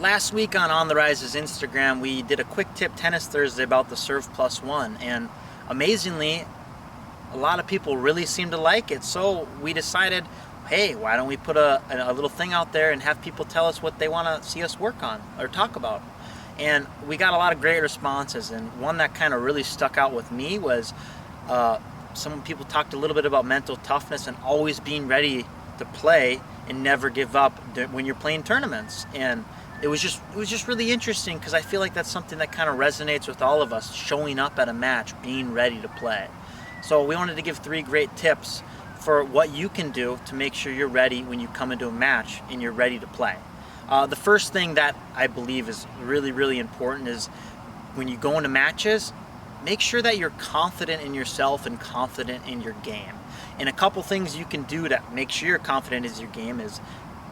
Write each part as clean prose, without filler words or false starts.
Last week on the Rise's Instagram, we did a quick tip tennis Thursday about the serve plus one, and amazingly, a lot of people really seem to like it. So we decided, hey, why don't we put a little thing out there and have people tell us what they want to see us work on or talk about. And we got a lot of great responses, and one that kind of really stuck out with me was some people talked a little bit about mental toughness and always being ready to play and never give up when you're playing tournaments. And it was just really interesting because I feel like that's something that kind of resonates with all of us, showing up at a match, being ready to play. So we wanted to give 3 great tips for what you can do to make sure you're ready when you come into a match and you're ready to play. The first thing that I believe is really, really important is when you go into matches, make sure that you're confident in yourself and confident in your game. And a couple things you can do to make sure you're confident in your game is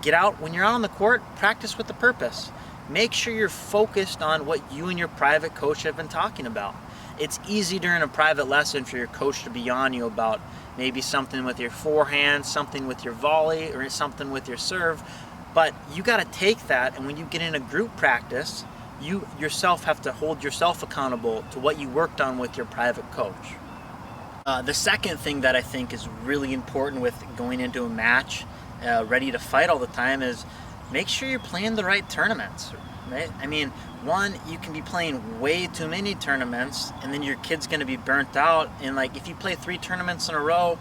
get out, when you're out on the court, practice with a purpose. Make sure you're focused on what you and your private coach have been talking about. It's easy during a private lesson for your coach to be on you about maybe something with your forehand, something with your volley, or something with your serve, but you got to take that, and when you get in a group practice, you yourself have to hold yourself accountable to what you worked on with your private coach. The second thing that I think is really important with going into a match ready to fight all the time is make sure you're playing the right tournaments, right? I mean, one, you can be playing way too many tournaments and then your kid's going to be burnt out, and like if you play 3 tournaments in a row,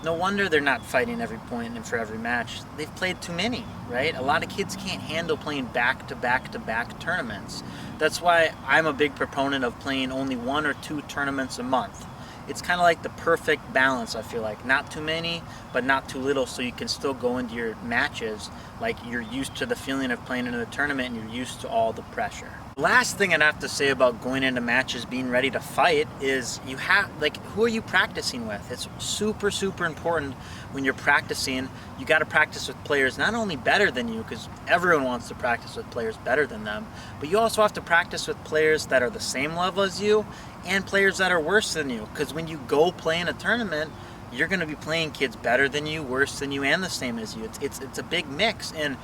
no wonder they're not fighting every point and for every match. They've played too many, right? A lot of kids can't handle playing back-to-back-to-back tournaments. That's why I'm a big proponent of playing only 1 or 2 tournaments a month. It's kind of like the perfect balance, I feel like. Not too many, but not too little, so you can still go into your matches like you're used to the feeling of playing in a tournament and you're used to all the pressure. Last thing I'd have to say about going into matches being ready to fight is you have, like, who are you practicing with? It's super, super important when you're practicing. You got to practice with players not only better than you, because everyone wants to practice with players better than them, but you also have to practice with players that are the same level as you and players that are worse than you, because when you go play in a tournament, you're going to be playing kids better than you, worse than you, and the same as you. It's a big mix, and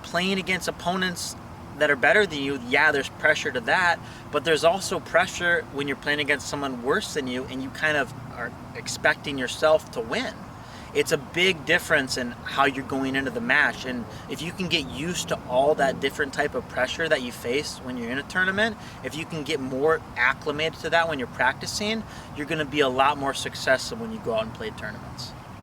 playing against opponents that are better than you, yeah, there's pressure to that, but there's also pressure when you're playing against someone worse than you and you kind of are expecting yourself to win. It's a big difference in how you're going into the match, and if you can get used to all that different type of pressure that you face when you're in a tournament, if you can get more acclimated to that when you're practicing, you're going to be a lot more successful when you go out and play tournaments.